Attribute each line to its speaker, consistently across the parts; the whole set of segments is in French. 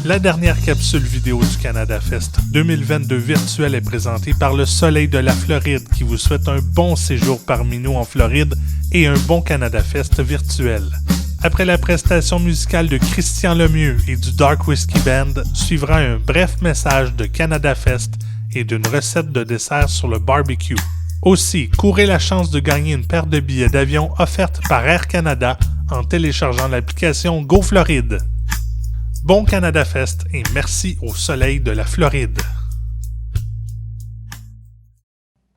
Speaker 1: La dernière capsule vidéo du Canada Fest 2022 virtuel est présentée par le Soleil de la Floride qui vous souhaite un bon séjour parmi nous en Floride et un bon Canada Fest virtuel. Après la prestation musicale de Christian Lemieux et du Dark Whiskey Band, suivra un bref message de Canada Fest et d'une recette de dessert sur le barbecue. Aussi, courez la chance de gagner une paire de billets d'avion offerte par Air Canada en téléchargeant l'application GoFloride. Bon Canada Fest et merci au Soleil de la Floride.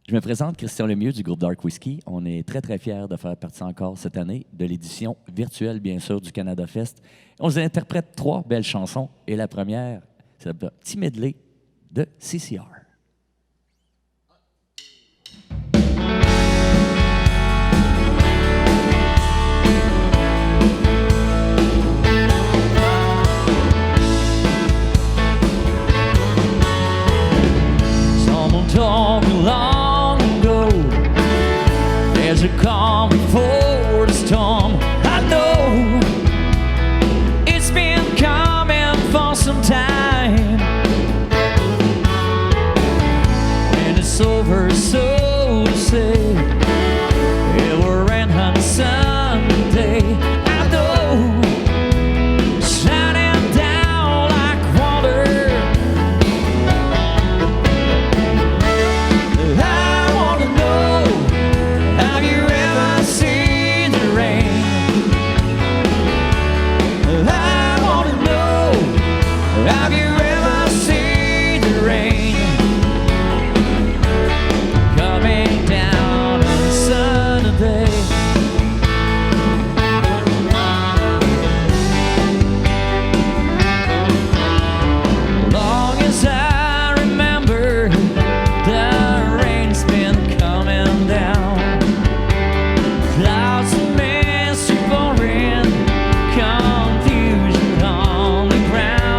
Speaker 2: Je me présente, Christian Lemieux du groupe Dark Whiskey. On est très, très fiers de faire partie encore cette année de l'édition virtuelle, bien sûr, du Canada Fest. On vous interprète 3 belles chansons et la première, c'est un petit medley de CCR.
Speaker 3: Told me long ago there's a calm before the storm. I know it's been coming for some time, and it's over, so to say. It will rain on Sunday. I know, shining down like water. Have you ever seen the rain coming down on a sunny day? Long as I remember, the rain's been coming down. Clouds of mist are pouring, confusion on the ground.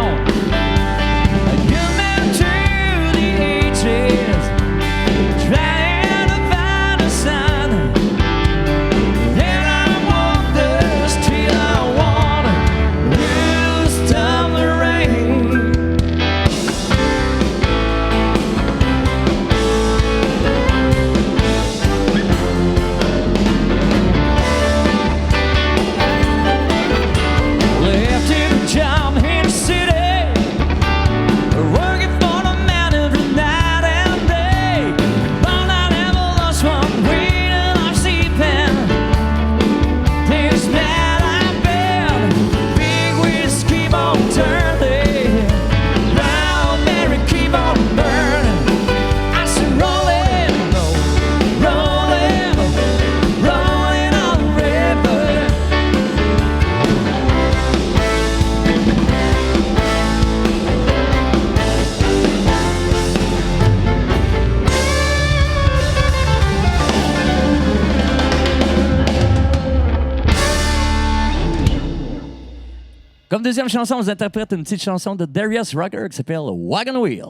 Speaker 3: Comme deuxième chanson, on vous interprète une petite chanson de Darius Rucker qui s'appelle Wagon Wheel.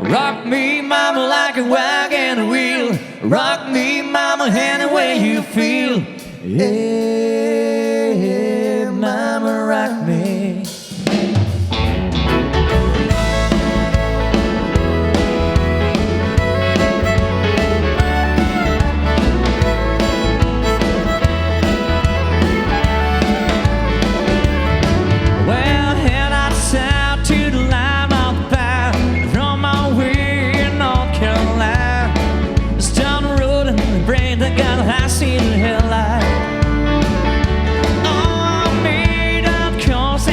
Speaker 3: Rock me, mama, like a wagon wheel. Rock me, mama, any way you feel. Yeah, mama, rock me. I see the headlight. Oh, I made that cause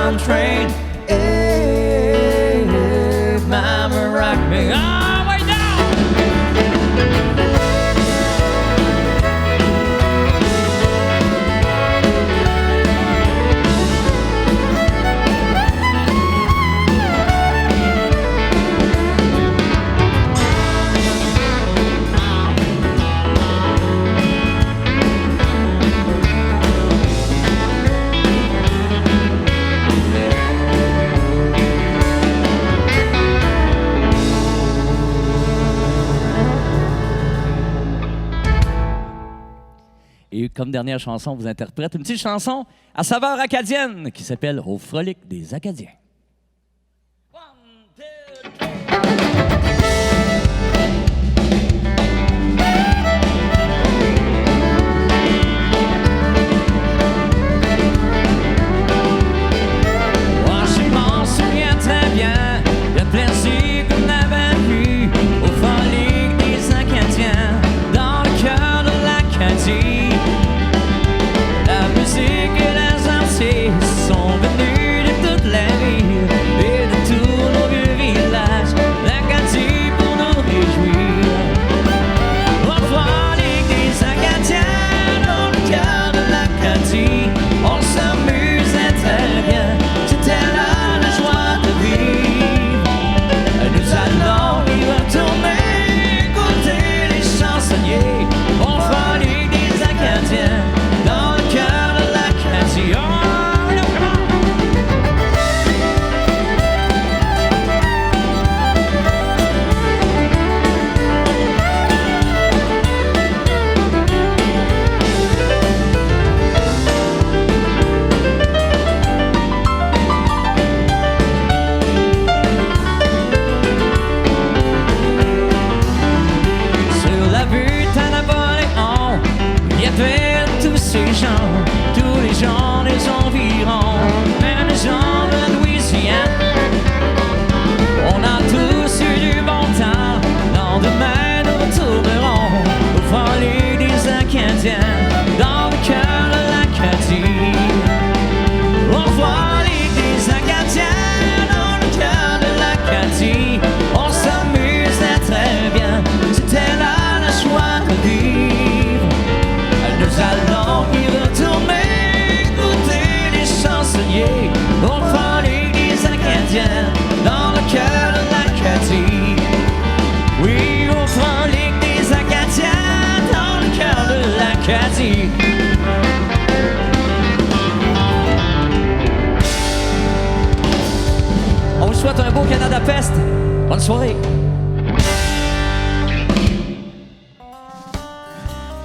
Speaker 3: on the train. Hey, mama, rock me all the way down.
Speaker 2: Et comme dernière chanson, on vous interprète une petite chanson à saveur acadienne qui s'appelle « Au frolic des Acadiens ».
Speaker 3: Moi, je m'en souviens très bien, le plaisir qu'on avait vu au frolic des Acadiens, dans le cœur de l'Acadie. La musique et les artistes sont venus de toute la ville et de tous nos vieux villages, l'Acadie pour nous réjouir. Au frolic des Acadiens, dans le cœur de l'Acadie, on s'amusait très bien, c'était là la joie de vivre. Nous allons y retourner, écouter les chansonniers, au frolic des Acadiens, dans le cœur de l'Acadie. Oh, no, come on! Sur la butte à Napoléon, il y avait tous ces gens, tous les gens des environs, même les gens de Louisiane. On a tous eu du bon temps, lendemain nous retournerons au frolic des Acadiens, dans le cœur de l'Acadie. Au frolic des Acadiens, dans le cœur de l'Acadie, on s'amusait très bien, c'était là la joie de vivre. Nous allons y retourner, écouter les chansonniers, au frolic des Acadiens, dans le cœur de l'Acadie. Oui, au frolic des Acadiens, dans le cœur de l'Acadie. On vous souhaite un beau Canada Fest. Bonne soirée.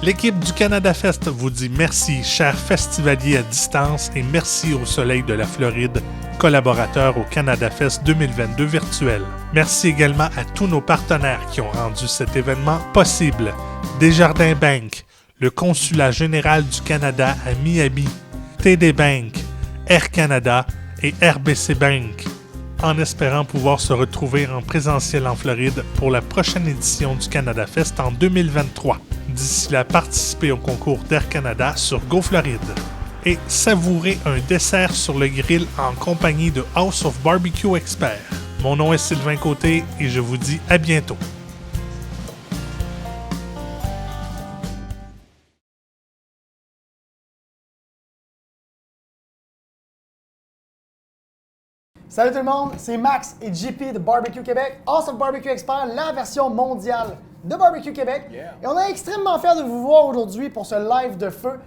Speaker 1: L'équipe du Canada Fest vous dit merci, chers festivaliers à distance, et merci au Soleil de la Floride, collaborateurs au Canada Fest 2022 virtuel. Merci également à tous nos partenaires qui ont rendu cet événement possible. Desjardins Bank, le Consulat général du Canada à Miami, TD Bank, Air Canada et RBC Bank. En espérant pouvoir se retrouver en présentiel en Floride pour la prochaine édition du Canada Fest en 2023. D'ici là, participez au concours d'Air Canada sur GoFloride. Et savourez un dessert sur le grill en compagnie de House of Barbecue Expert. Mon nom est Sylvain Côté et je vous dis à bientôt.
Speaker 4: Salut tout le monde, c'est Max et JP de Barbecue Québec, House of Barbecue Expert, la version mondiale de Barbecue Québec. Yeah. Et on est extrêmement fiers de vous voir aujourd'hui pour ce live de feu.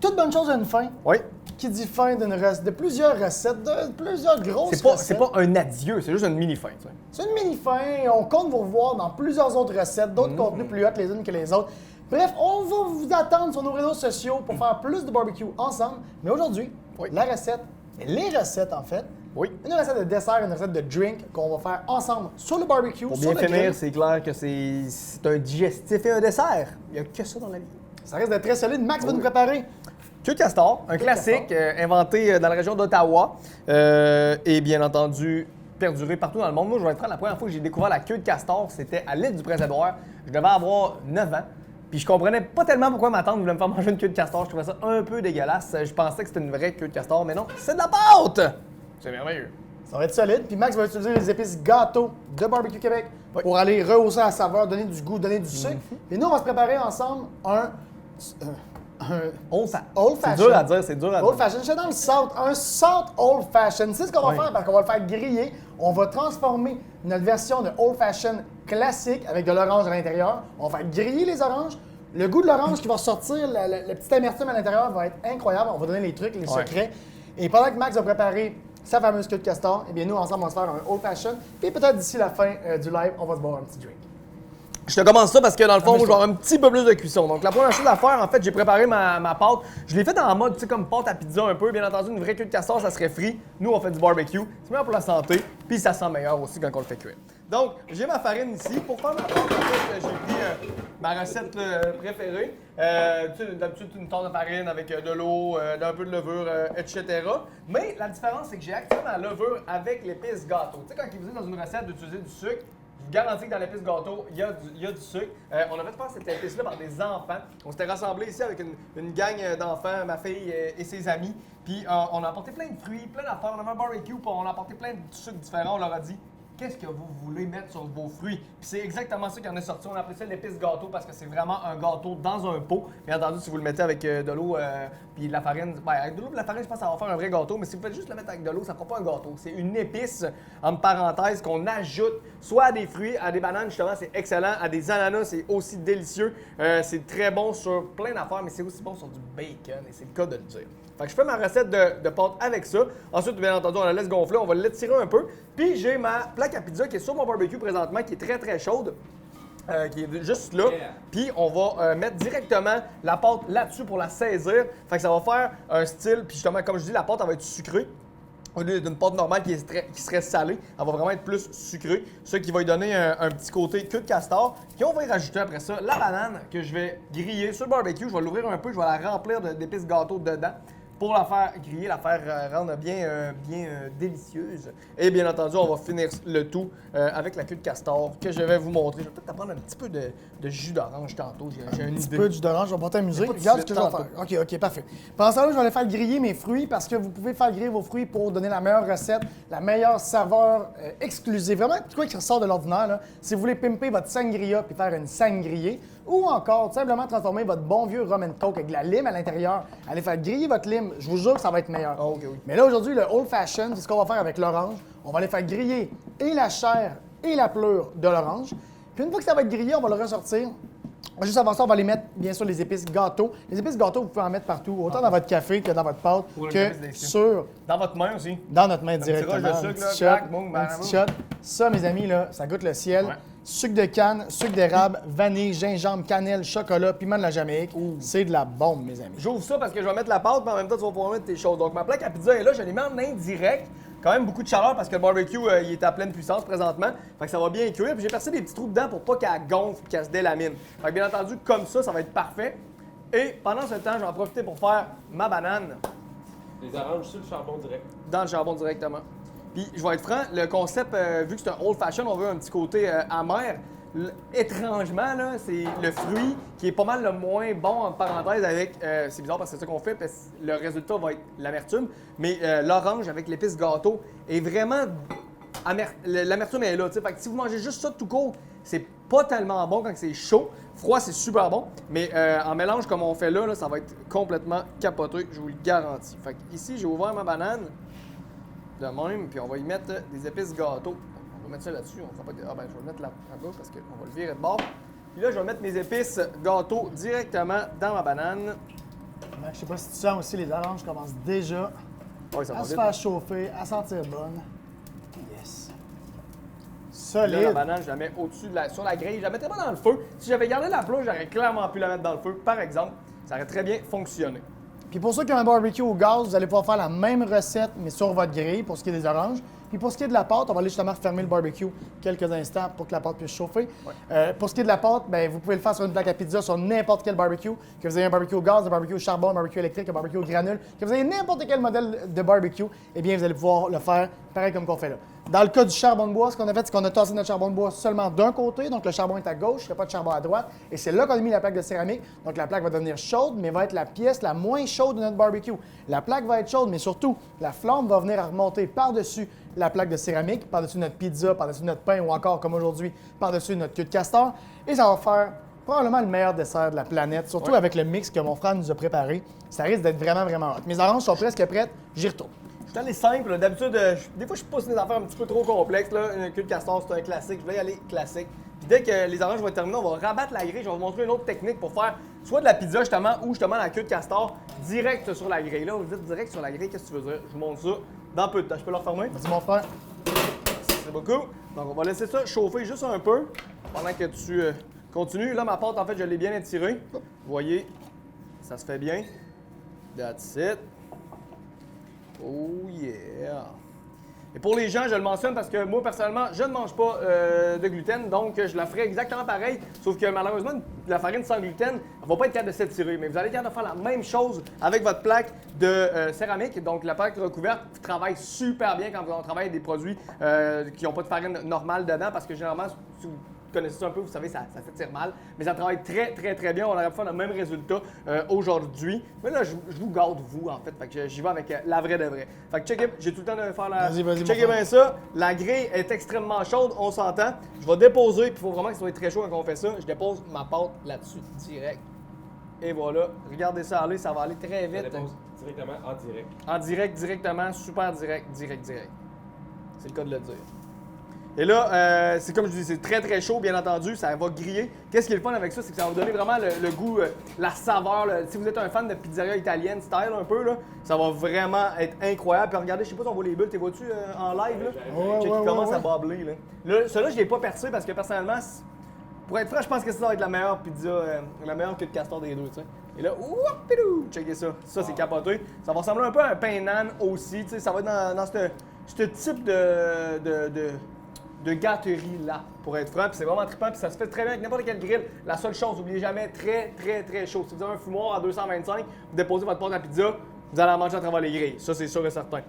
Speaker 4: Toute bonne chose a une fin.
Speaker 5: Oui.
Speaker 4: Qui dit fin de plusieurs recettes, de plusieurs grosses recettes.
Speaker 5: C'est pas un adieu, c'est juste une mini-fin.
Speaker 4: C'est une mini-fin et on compte vous revoir dans plusieurs autres recettes, d'autres contenus plus hauts les unes que les autres. Bref, on va vous attendre sur nos réseaux sociaux pour faire plus de barbecue ensemble. Mais aujourd'hui, la recette, les recettes en fait, une recette de dessert, une recette de drink qu'on va faire ensemble sur le barbecue.
Speaker 5: Pour bien finir, c'est clair que c'est un digestif et un dessert. Il n'y a que ça dans la vie.
Speaker 4: Ça risque d'être très solide. Max va nous préparer.
Speaker 5: Queue de castor, un classique inventé dans la région d'Ottawa et bien entendu perduré partout dans le monde. Moi, je vais être franc, la première fois que j'ai découvert la queue de castor, c'était à l'île du Prince-Édouard. Je devais avoir 9 ans. Puis je comprenais pas tellement pourquoi ma tante voulait me faire manger une queue de castor. Je trouvais ça un peu dégueulasse. Je pensais que c'était une vraie queue de castor, mais non, c'est de la pâte! C'est merveilleux.
Speaker 4: Ça va être solide. Puis Max va utiliser les épices gâteaux de Barbecue Québec pour aller rehausser la saveur, donner du goût, donner du sucre. Et nous, on va se préparer ensemble un old
Speaker 5: C'est
Speaker 4: fashion.
Speaker 5: dur à dire, c'est dur à
Speaker 4: Old
Speaker 5: dire.
Speaker 4: fashion, je suis dans le salt, un salt old fashion. C'est ce qu'on va faire parce qu'on va le faire griller. On va transformer notre version de old fashion classique avec de l'orange à l'intérieur. On va faire griller les oranges. Le goût de l'orange qui va sortir, le petit amertume à l'intérieur va être incroyable. On va donner les trucs, les secrets. Et pendant que Max va préparer sa fameuse queue de castor, eh bien nous ensemble on va se faire un old fashion. Puis peut-être d'ici la fin du live, on va se boire un petit drink.
Speaker 5: Je te commence ça parce que dans le fond, moi, je vais avoir un petit peu plus de cuisson. Donc, la première chose à faire, en fait, j'ai préparé ma pâte. Je l'ai faite en mode, tu sais, comme pâte à pizza un peu. Bien entendu, une vraie queue de castor, ça serait frit. Nous, on fait du barbecue. C'est meilleur pour la santé. Puis, ça sent meilleur aussi quand on le fait cuire. Donc, j'ai ma farine ici. Pour faire ma pâte, en fait, j'ai pris ma recette préférée. Tu sais, d'habitude, une tasse de farine avec de l'eau, un peu de levure, etc. Mais la différence, c'est que j'ai activé ma levure avec l'épice gâteau. Tu sais, quand ils vous disent dans une recette d'utiliser du sucre, je vous garantis que dans l'épice gâteau, il y a du sucre. On a fait faire cette épice-là par des enfants. On s'était rassemblés ici avec une gang d'enfants, ma fille et ses amis. Puis on a apporté plein de fruits, plein d'affaires. On avait un barbecue, puis on a apporté plein de sucres différents. On leur a dit, qu'est-ce que vous voulez mettre sur vos fruits? Puis c'est exactement ça qui en est sorti. On a appelé ça l'épice gâteau parce que c'est vraiment un gâteau dans un pot. Bien entendu, si vous le mettez avec de l'eau puis de la farine, ben, avec de l'eau et de la farine, je pense que ça va faire un vrai gâteau. Mais si vous faites juste le mettre avec de l'eau, ça ne fera pas un gâteau. C'est une épice, entre parenthèses, qu'on ajoute soit à des fruits, à des bananes, justement, c'est excellent. À des ananas, c'est aussi délicieux. C'est très bon sur plein d'affaires, mais c'est aussi bon sur du bacon. Et c'est le cas de le dire. Fait que je fais ma recette de pâte avec ça. Ensuite, bien entendu, on la laisse gonfler, on va l'étirer un peu. Puis j'ai ma plaque à pizza qui est sur mon barbecue présentement, qui est très très chaude. Qui est juste là. Puis on va mettre directement la pâte là-dessus pour la saisir. Fait que ça va faire un style. Puis justement, comme je dis, la pâte elle va être sucrée. Au lieu d'une pâte normale qui serait salée, elle va vraiment être plus sucrée. Ce qui va lui donner un petit côté queue de castor. Puis on va y rajouter après ça la banane que je vais griller sur le barbecue. Je vais l'ouvrir un peu, je vais la remplir d'épices gâteau dedans pour la faire griller, la faire rendre bien délicieuse. Et bien entendu, on va finir le tout avec la queue de castor que je vais vous montrer. Je vais peut-être prendre un petit peu de jus d'orange tantôt. J'ai une
Speaker 4: Un petit
Speaker 5: idée.
Speaker 4: peu de jus d'orange, je vais pas t'amuser.
Speaker 5: Pas de
Speaker 4: Regarde ce
Speaker 5: suite,
Speaker 4: que je vais faire. OK, parfait. Pendant ce temps-là, je vais aller faire griller mes fruits parce que vous pouvez faire griller vos fruits pour donner la meilleure recette, la meilleure saveur exclusive. Vraiment, quoi qui ressort de l'ordinaire, là. Si vous voulez pimper votre sangria puis faire une sangria, ou encore, tout simplement transformer votre bon vieux rum and coke avec de la lime à l'intérieur, allez faire griller votre lime, je vous jure que ça va être meilleur.
Speaker 5: OK, oui.
Speaker 4: Mais là, aujourd'hui, le old fashion, c'est ce qu'on va faire avec l'orange. On va aller faire griller et la chair et la pleure de l'orange. Puis une fois que ça va être grillé, on va le ressortir. Juste avant ça, on va aller mettre, bien sûr, les épices gâteaux. Les épices gâteaux, vous pouvez en mettre partout, autant dans votre café que dans votre pâte,
Speaker 5: Pour une
Speaker 4: que
Speaker 5: épice délicieux.
Speaker 4: sur...
Speaker 5: Dans votre main aussi.
Speaker 4: Dans notre main
Speaker 5: petit rush
Speaker 4: directement.
Speaker 5: de sucre, là,
Speaker 4: petit
Speaker 5: clac,
Speaker 4: shot,
Speaker 5: boum,
Speaker 4: un
Speaker 5: bam,
Speaker 4: petit
Speaker 5: boum.
Speaker 4: shot. Ça, mes amis, là, ça goûte le ciel.
Speaker 5: Ouais.
Speaker 4: Sucre de canne, sucre d'érable, vanille, gingembre, cannelle, chocolat, piment de la Jamaïque. C'est de la bombe, mes amis.
Speaker 5: J'ouvre ça parce que je vais mettre la pâte, mais en même temps, tu vas pouvoir mettre tes choses. Donc, ma plaque à pizza est là, je l'ai mis en indirect. Quand même beaucoup de chaleur parce que le barbecue, il est à pleine puissance présentement. Fait que ça va bien cuire. Puis j'ai percé des petits trous dedans pour pas qu'elle gonfle et qu'elle se délamine. Fait que bien entendu, comme ça va être parfait. Et pendant ce temps, je vais en profiter pour faire ma banane
Speaker 6: Les oranges sur le charbon direct.
Speaker 5: dans le charbon directement. Puis je vais être franc, le concept, vu que c'est un old fashion, on veut un petit côté amer. Étrangement, là, c'est le fruit qui est pas mal le moins bon, en parenthèse, avec... c'est bizarre parce que c'est ça qu'on fait, parce que le résultat va être l'amertume. Mais l'orange avec l'épice gâteau est vraiment... L'amertume est là, tu sais. Fait que si vous mangez juste ça tout court, c'est pas tellement bon quand c'est chaud. Froid, c'est super bon. Mais en mélange comme on fait là, ça va être complètement capoté, je vous le garantis. Fait que ici, j'ai ouvert ma banane de même, puis on va y mettre des épices gâteau. On va mettre ça là-dessus. On fera pas de... Ah ben, je vais le mettre là-bas parce qu'on va le virer de bord. Puis là, je vais mettre mes épices gâteau directement dans ma banane.
Speaker 4: Je sais pas si tu sens aussi, les oranges commencent déjà
Speaker 5: Ouais, ça va
Speaker 4: à se
Speaker 5: vite.
Speaker 4: faire chauffer, à sentir bonne. Yes.
Speaker 5: Là, la
Speaker 4: Solide.
Speaker 5: banane, je la mets au-dessus sur la grille. Je la mettrais pas dans le feu. Si j'avais gardé la plage, j'aurais clairement pu la mettre dans le feu, par exemple. Ça aurait très bien fonctionné.
Speaker 4: Puis pour ceux qui ont un barbecue au gaz, vous allez pouvoir faire la même recette, mais sur votre grille, pour ce qui est des oranges. Puis pour ce qui est de la pâte, on va aller justement fermer le barbecue quelques instants pour que la pâte puisse chauffer. Pour ce qui est de la pâte, ben, vous pouvez le faire sur une plaque à pizza, sur n'importe quel barbecue. Que vous ayez un barbecue au gaz, un barbecue au charbon, un barbecue électrique, un barbecue au granule, que vous ayez n'importe quel modèle de barbecue, eh bien, vous allez pouvoir le faire pareil comme qu'on fait là. Dans le cas du charbon de bois, ce qu'on a fait, c'est qu'on a tassé notre charbon de bois seulement d'un côté, donc le charbon est à gauche, il n'y a pas de charbon à droite, et c'est là qu'on a mis la plaque de céramique. Donc la plaque va devenir chaude, mais va être la pièce la moins chaude de notre barbecue. La plaque va être chaude, mais surtout, la flamme va venir à remonter par-dessus la plaque de céramique, par-dessus notre pizza, par-dessus notre pain, ou encore, comme aujourd'hui, par-dessus notre queue de castor, et ça va faire probablement le meilleur dessert de la planète, surtout avec le mix que mon frère nous a préparé. Ça risque d'être vraiment, vraiment hot. Mes oranges sont presque prêtes, j'y retourne.
Speaker 5: Je suis allé simple. Là. D'habitude, des fois, je pousse des affaires un petit peu trop complexes. Là. Une queue de castor, c'est un classique. Je vais y aller classique. Puis dès que les oranges vont être terminées, on va rabattre la grille. Je vais vous montrer une autre technique pour faire soit de la pizza, justement, ou justement la queue de castor direct sur la grille. Là, vous dites direct sur la grille, qu'est-ce que tu veux dire? Je vous montre ça dans peu de temps. Je peux le refermer?
Speaker 4: Dis mon frère.
Speaker 5: C'est beaucoup. Donc, on va laisser ça chauffer juste un peu pendant que tu continues. Là, ma pâte, en fait, je l'ai bien étirée. Vous voyez, ça se fait bien. That's it. Oh yeah! Et pour les gens, je le mentionne parce que moi, personnellement, je ne mange pas de gluten, donc je la ferai exactement pareil, sauf que malheureusement, la farine sans gluten, elle ne va pas être capable de s'étirer. Mais vous allez être capable de faire la même chose avec votre plaque de céramique. Donc, la plaque recouverte travaille super bien quand on travaille avec des produits qui n'ont pas de farine normale dedans, parce que généralement, si vous connaissez ça un peu, vous savez, ça s'étire mal. Mais ça travaille très, très, très bien. On aurait pu faire le même résultat aujourd'hui. Mais là, je vous garde, vous, en fait. Fait que j'y vais avec la vraie de vraie. Fait que check it, j'ai tout le temps de faire la...
Speaker 4: Vas-y,
Speaker 5: Checkez bien ça. La grille est extrêmement chaude, on s'entend. Je vais déposer, puis il faut vraiment que ça soit très chaud quand on fait ça. Je dépose ma pâte là-dessus, direct. Et voilà. Regardez ça aller, ça va aller très
Speaker 6: Ça
Speaker 5: vite.
Speaker 6: dépose directement en direct.
Speaker 5: En direct, directement, super direct. C'est le cas de le dire. Et là, c'est comme je dis, c'est très très chaud, bien entendu, ça va griller. Qu'est-ce qui est le fun avec ça, c'est que ça va vous donner vraiment le goût, la saveur. Si vous êtes un fan de pizzeria italienne style un peu, là, ça va vraiment être incroyable. Puis regardez, je sais pas si on voit les bulles, t'es vois-tu en live? Là? Check, il commence à babler. Là, celui-là, je l'ai pas percé parce que personnellement, pour être franc, je pense que ça va être la meilleure pizza, la meilleure queue de castor des deux. T'sais. Et là, ouapidou, checkez ça. Ça, c'est capoté. Ça va ressembler un peu à un pain nan aussi. T'sais, ça va être dans ce type de gâterie là, pour être franc, puis c'est vraiment trippant, puis ça se fait très bien avec n'importe quel grill. La seule chose, n'oubliez jamais, très, très, très chaud. Si vous avez un fumoir à 225, vous déposez votre pâte à pizza, vous allez en manger à travers les grilles. Ça, c'est sûr et certain.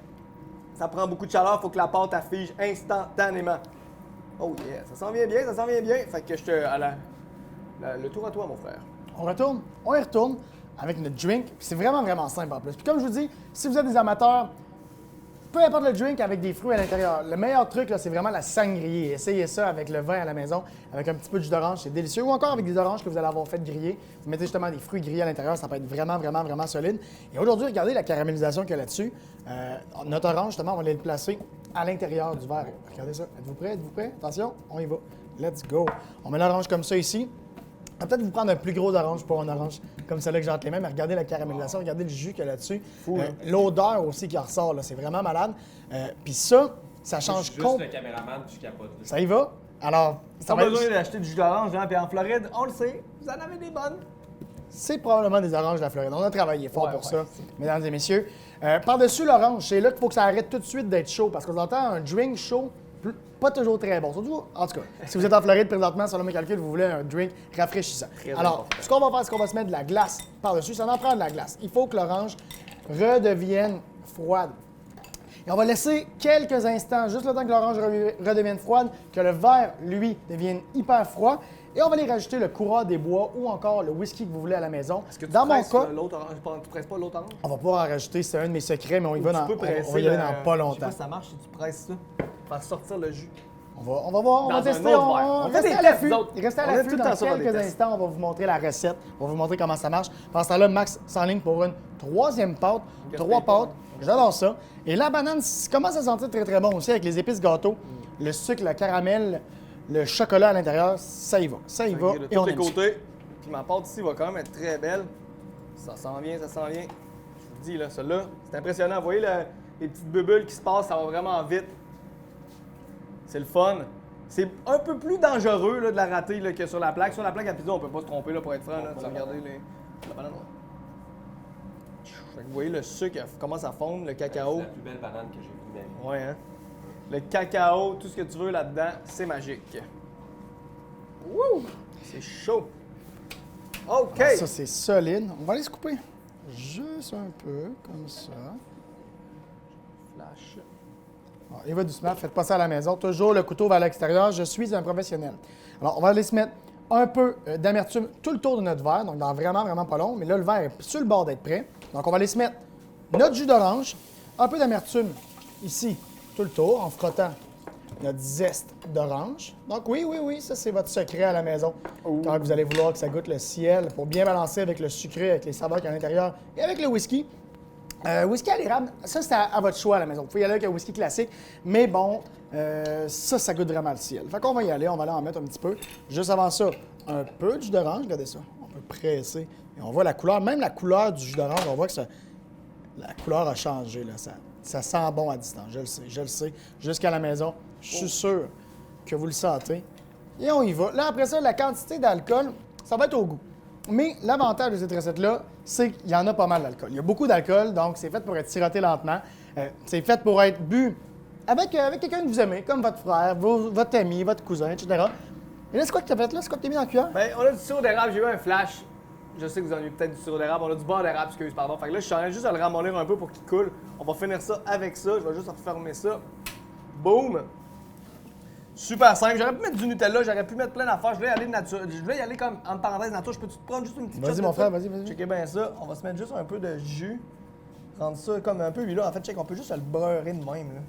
Speaker 5: Ça prend beaucoup de chaleur, il faut que la pâte affige instantanément. Oh yeah, ça s'en vient bien, ça s'en vient bien. Fait que je te... le tour à toi, mon frère.
Speaker 4: On retourne, on y retourne avec notre drink. Puis c'est vraiment, vraiment simple en plus. Puis comme je vous dis, si vous êtes des amateurs, peu importe le drink avec des fruits à l'intérieur, le meilleur truc, là, c'est vraiment la sangria. Essayez ça avec le vin à la maison, avec un petit peu de jus d'orange, c'est délicieux. Ou encore avec des oranges que vous allez avoir fait griller. Vous mettez justement des fruits grillés à l'intérieur, ça peut être vraiment, vraiment, vraiment solide. Et aujourd'hui, regardez la caramélisation qu'il y a là-dessus. Notre orange, justement, on va aller le placer à l'intérieur du verre. Regardez ça. Êtes-vous prêts? Êtes-vous prêts? Attention, on y va. Let's go. On met l'orange comme ça ici. On va peut-être vous prendre un plus gros orange pour un orange comme celle-là que j'ai entre les mains, mais regardez la caramélisation, regardez le jus qu'il y a là-dessus. L'odeur aussi qui en ressort, là, c'est vraiment malade. Puis ça change
Speaker 6: Juste le caméraman, je capote.
Speaker 4: Ça y va? Alors, ça
Speaker 5: Pas
Speaker 4: va
Speaker 5: besoin
Speaker 4: être...
Speaker 5: d'acheter du jus d'orange, hein, puis en Floride, on le sait, vous en avez des bonnes.
Speaker 4: C'est probablement des oranges de la Floride. On a travaillé fort pour ça, mesdames et messieurs. Par-dessus l'orange, c'est là qu'il faut que ça arrête tout de suite d'être chaud, parce que vous entendez un drink chaud, pas toujours très bon. Surtout, en tout cas, si vous êtes en Floride présentement, selon mes calculs, vous voulez un drink rafraîchissant. Alors, ce qu'on va faire, c'est qu'on va se mettre de la glace par-dessus. Ça en prend de la glace. Il faut que l'orange redevienne froide. Et on va laisser quelques instants, juste le temps que l'orange redevienne froide, que le verre, lui, devienne hyper froid. Et on va aller rajouter le courant des bois ou encore le whisky que vous voulez à la maison.
Speaker 5: Est-ce que tu
Speaker 4: dans mon
Speaker 5: presses
Speaker 4: cas,
Speaker 5: l'autre orange? Tu presses pas l'autre orange?
Speaker 4: on va pouvoir en rajouter, c'est un de mes secrets, mais on y va,
Speaker 5: Tu peux presser
Speaker 4: on va y aller dans pas
Speaker 5: Je sais
Speaker 4: longtemps.
Speaker 5: pas si ça marche si tu presses ça. Faire sortir le jus.
Speaker 4: On va voir, on va
Speaker 5: Dans un
Speaker 4: tester,
Speaker 5: autre
Speaker 4: on
Speaker 5: verre.
Speaker 4: va
Speaker 5: On fait
Speaker 4: rester
Speaker 5: des
Speaker 4: à
Speaker 5: tests,
Speaker 4: l'affût.
Speaker 5: nous autres.
Speaker 4: Restez à
Speaker 5: On est
Speaker 4: l'affût
Speaker 5: tout le
Speaker 4: dans
Speaker 5: temps ça dans des
Speaker 4: quelques
Speaker 5: tests.
Speaker 4: instants, on va vous montrer la recette, on va vous montrer comment ça marche. Pendant ce temps-là, Max s'enligne pour une troisième pâte, trois pâtes, j'adore ça. Et la banane commence à sentir très très bon aussi avec les épices gâteau, le sucre, le caramel, le chocolat à l'intérieur, ça y va,
Speaker 5: De
Speaker 4: et
Speaker 5: tous
Speaker 4: on
Speaker 5: les
Speaker 4: aime ça.
Speaker 5: côtés. Puis ma pâte ici va quand même être très belle. Ça s'en vient, ça s'en vient. Je vous dis, là, celle-là, c'est impressionnant. Vous voyez les petites bulles qui se passent, ça va vraiment vite. C'est le fun. C'est un peu plus dangereux là, de la rater là, que sur la plaque. Sur la plaque à pizza, on peut pas se tromper là, pour être franc. Là. Regardez la banane. Fait que vous voyez le sucre commence à fondre, le cacao.
Speaker 6: C'est la plus belle banane que j'ai vue de ma vie.
Speaker 5: Ouais, hein? le cacao, tout ce que tu veux là-dedans, c'est magique. Wouh! C'est chaud. OK!
Speaker 4: Ah, ça, c'est solide. On va aller se couper. Juste un peu, comme ça.
Speaker 5: Flash.
Speaker 4: Bon, et va doucement, faites pas ça à la maison. Toujours le couteau vers l'extérieur. Je suis un professionnel. Alors, on va aller se mettre un peu d'amertume tout le tour de notre verre. Donc, dans vraiment, vraiment pas long. Mais là, le verre est sur le bord d'être prêt. Donc, on va aller se mettre notre jus d'orange, un peu d'amertume ici, tout le tour, en frottant notre zeste d'orange. Donc, oui, ça, c'est votre secret à la maison. Quand vous allez vouloir que ça goûte le ciel, pour bien balancer avec le sucré, avec les saveurs qu'il y a à l'intérieur et avec le whisky. Whisky à l'érable, ça, c'est à votre choix à la maison. Vous pouvez y aller avec un whisky classique, mais bon, ça goûte vraiment le ciel. Fait qu'on va y aller, on va aller en mettre un petit peu. Juste avant ça, un peu de jus d'orange, regardez ça. On peut presser et on voit la couleur, même la couleur du jus d'orange, on voit que la couleur a changé, là. Ça sent bon à distance, je le sais. Jusqu'à la maison, je suis sûr que vous le sentez. Et on y va. Là, après ça, la quantité d'alcool, ça va être au goût. Mais l'avantage de cette recette-là, c'est qu'il y en a pas mal d'alcool. Il y a beaucoup d'alcool, donc c'est fait pour être siroté lentement. C'est fait pour être bu avec quelqu'un que vous aimez, comme votre frère, votre ami, votre cousin, etc. Et là, c'est quoi que tu as fait là? C'est quoi que tu as mis dans le cuillère?
Speaker 5: Ben, on a du sirop d'érable, j'ai eu un flash. Je sais que vous en avez peut-être du sirop d'érable. On a du beurre d'érable, excuse, pardon. Fait que là, je suis en train juste de le ramollir un peu pour qu'il coule. On va finir ça avec ça. Je vais juste refermer ça. Boum! Super simple. J'aurais pu mettre du Nutella, j'aurais pu mettre plein d'affaires. Je voulais y aller naturel. Je voulais y aller comme en parenthèse nature. Je peux te prendre juste une petite
Speaker 4: Vas-y,
Speaker 5: shot
Speaker 4: mon
Speaker 5: de
Speaker 4: frère,
Speaker 5: ça?
Speaker 4: vas-y.
Speaker 5: Checkez bien ça. On va se mettre juste un peu de jus. Rendre ça comme un peu huileux. En fait, check, on peut juste le beurrer de même. Là.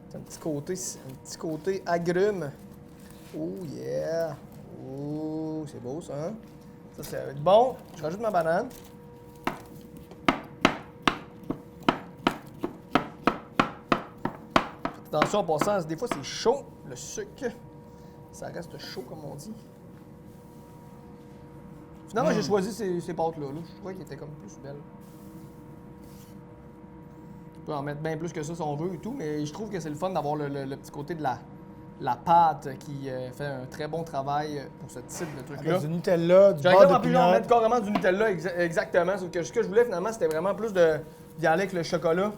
Speaker 5: C'est un petit côté agrume. Oh yeah! Oh, c'est beau ça, hein? Ça, ça va être bon. Je rajoute ma banane. Faites attention en passant, des fois c'est chaud, le sucre. Ça reste chaud, comme on dit. Finalement, j'ai choisi ces pâtes-là. Là. Je trouvais qu'elles étaient comme plus belles. On peut en mettre bien plus que ça si on veut et tout, mais je trouve que c'est le fun d'avoir le petit côté de la pâte qui fait un très bon travail pour ce type de truc-là.
Speaker 4: Du Nutella, du
Speaker 5: J'aurais
Speaker 4: beurre de
Speaker 5: vraiment pu en
Speaker 4: peanut.
Speaker 5: mettre carrément du Nutella, exactement. Sauf que ce que je voulais finalement, c'était vraiment plus d'y aller avec le chocolat.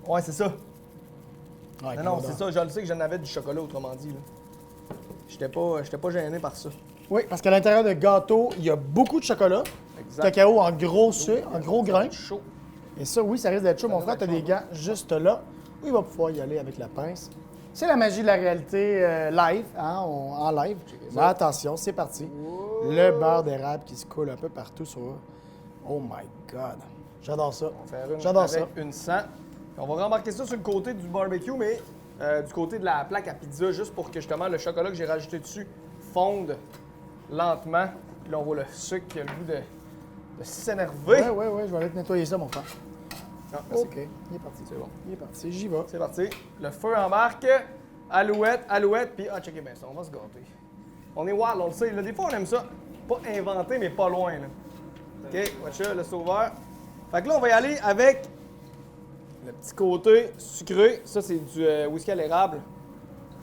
Speaker 5: Ouais, c'est ça.
Speaker 4: Ouais,
Speaker 5: Non, c'est ça. Je le sais que j'en avais du chocolat, autrement dit. J'étais pas gêné par ça.
Speaker 4: Oui, parce qu'à l'intérieur de gâteau, il y a beaucoup de chocolat.
Speaker 5: Exact.
Speaker 4: Cacao en gros sucre, en gros grains.
Speaker 5: Chaud.
Speaker 4: Et ça, oui, ça risque d'être chaud. Mon frère, tu as des gants juste là où il va pouvoir y aller avec la pince. C'est la magie de la réalité live, hein, en live. Mais attention, c'est parti. Le beurre d'érable qui se coule un peu partout sur... Oh my God! J'adore ça.
Speaker 5: On va faire une
Speaker 4: J'adore ça.
Speaker 5: avec une 100. On va rembarquer ça sur le côté du barbecue, mais du côté de la plaque à pizza, juste pour que justement le chocolat que j'ai rajouté dessus fonde lentement. Puis là, on voit le sucre qui a le goût de s'énerver.
Speaker 4: Oui, je vais aller te nettoyer ça, mon frère.
Speaker 5: Ah, merci.
Speaker 4: OK, il est parti.
Speaker 5: C'est bon.
Speaker 4: Il est parti, j'y vais.
Speaker 5: C'est parti. Le feu embarque. Alouette, puis checkez bien ça, on va se gâter. On est wild, on le sait. Là, des fois, on aime ça. Pas inventé, mais pas loin. Là. OK, watch ça, le sauveur. Fait que là, on va y aller avec le petit côté sucré. Ça, c'est du whisky à l'érable.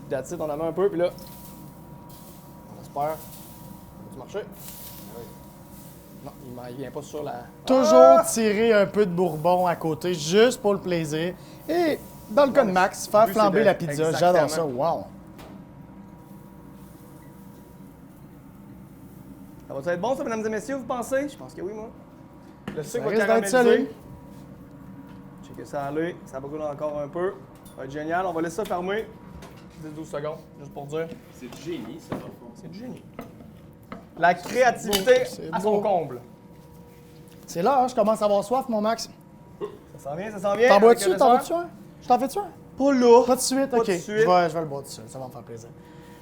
Speaker 5: That's it, on en met un peu, puis là, on espère. Ça va-tu marcher? Non, il vient pas sur la...
Speaker 4: Toujours tirer un peu de bourbon à côté, juste pour le plaisir. Et dans le cas de Max, faire
Speaker 5: Lui,
Speaker 4: flamber
Speaker 5: c'est
Speaker 4: la pizza. J'adore ça.
Speaker 5: exactement.
Speaker 4: Wow!
Speaker 5: Ça va être bon, ça, mesdames et messieurs, vous pensez? Je pense que oui, moi. Le sucre va
Speaker 4: risque d'être
Speaker 5: caraméliser.
Speaker 4: solide.
Speaker 5: Checker ça aller. Ça brûle encore un peu. Ça va être génial. On va laisser ça fermer 10-12 secondes, juste pour dire.
Speaker 6: C'est du génie, ça, dans le fond.
Speaker 5: C'est du génie. La créativité
Speaker 4: c'est
Speaker 5: à son
Speaker 4: beau.
Speaker 5: comble.
Speaker 4: C'est là, hein, je commence à avoir soif, mon Max.
Speaker 5: Ça s'en vient, ça s'en vient.
Speaker 4: T'en
Speaker 5: Avec
Speaker 4: bois-tu?
Speaker 5: le
Speaker 4: T'en
Speaker 5: dessert.
Speaker 4: veux-tu un? Je t'en fais-tu un?
Speaker 5: Pas là.
Speaker 4: Pas de suite?
Speaker 5: Pas
Speaker 4: OK.
Speaker 5: de suite.
Speaker 4: Je vais le boire tout seul. Ça va me faire plaisir.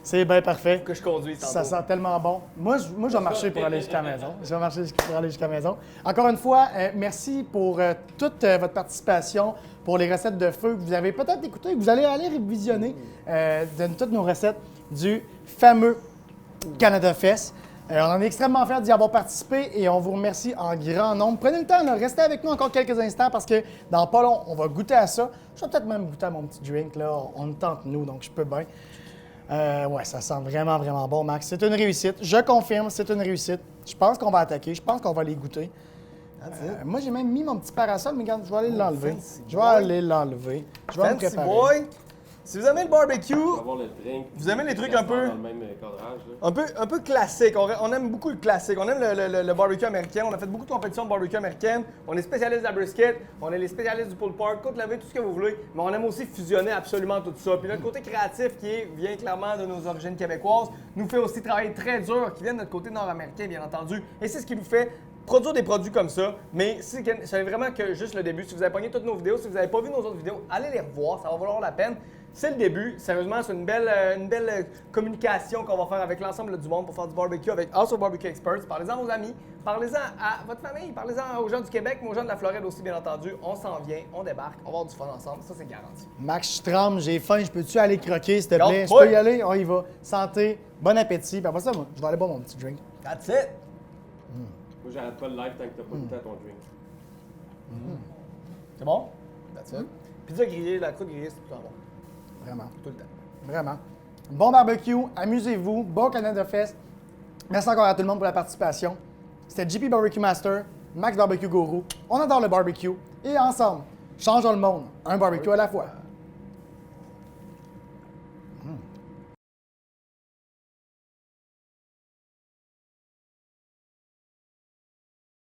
Speaker 4: C'est bien parfait.
Speaker 5: Que je conduise tantôt.
Speaker 4: Ça sent tellement bon. Moi, je vais marcher pour aller jusqu'à la maison. Je vais marcher pour aller jusqu'à la maison. Encore une fois, merci pour toute votre participation, pour les recettes de feu que vous avez peut-être écoutées, que vous allez aller révisionner de toutes nos recettes du fameux Canada Fest. On en est extrêmement fiers d'y avoir participé et on vous remercie en grand nombre. Prenez le temps, là, restez avec nous encore quelques instants parce que dans pas long, on va goûter à ça. Je vais peut-être même goûter à mon petit drink, là. On me tente, nous, donc je peux bien. Ouais, ça sent vraiment, vraiment bon, Max. C'est une réussite. Je confirme, c'est une réussite. Je pense qu'on va attaquer. Je pense qu'on va les goûter. Moi, j'ai même mis mon petit parasol, mais regarde, je vais aller l'enlever.
Speaker 5: fancy
Speaker 4: Je vais
Speaker 5: boy.
Speaker 4: aller l'enlever. Je vais me
Speaker 5: Fancy
Speaker 4: préparer.
Speaker 5: boy. Si vous aimez le barbecue,
Speaker 6: On va avoir le drink.
Speaker 5: Vous aimez les trucs
Speaker 6: le
Speaker 5: un peu-
Speaker 6: dans le même cadrage. Là.
Speaker 5: un peu classique. On aime beaucoup le classique. On aime le barbecue américain. On a fait beaucoup de compétitions de barbecue américaine. On est spécialiste de la brisket. On est les spécialistes du pulled pork, côte levée, tout ce que vous voulez. Mais on aime aussi fusionner absolument tout ça. Puis notre côté créatif vient clairement de nos origines québécoises, nous fait aussi travailler très dur, qui vient de notre côté nord-américain, bien entendu. Et c'est ce qui nous fait produire des produits comme ça. Mais c'est vraiment que juste le début. Si vous avez pogné toutes nos vidéos, si vous n'avez pas vu nos autres vidéos, allez les revoir. Ça va valoir la peine. C'est le début. Sérieusement, c'est une belle communication qu'on va faire avec l'ensemble du monde pour faire du barbecue avec House of Barbecue Experts. Parlez-en à vos amis, parlez-en à votre famille, parlez-en aux gens du Québec, mais aux gens de la Floride aussi, bien entendu. On s'en vient, on débarque, on va avoir du fun ensemble. Ça, c'est garanti.
Speaker 4: Max, je tremble, j'ai faim, je peux-tu aller croquer, s'il te
Speaker 5: Go,
Speaker 4: plaît? Je
Speaker 5: ouais.
Speaker 4: peux y aller? On y va. Santé, bon appétit. Puis après ça, moi, je vais aller boire mon petit drink.
Speaker 5: That's it!
Speaker 6: Moi, j'arrête pas le live tant que t'as pas goûté à ton drink.
Speaker 5: C'est bon? That's it. Pizza grillée, la croûte grillée, c'est tout le temps bon.
Speaker 4: Vraiment.
Speaker 5: Tout le temps.
Speaker 4: Vraiment. Bon barbecue, amusez-vous, bon Canada Fest. Merci encore à tout le monde pour la participation. C'était JP Barbecue Master, Max Barbecue Guru. On adore le barbecue et ensemble, changeons le monde, un barbecue à la fois.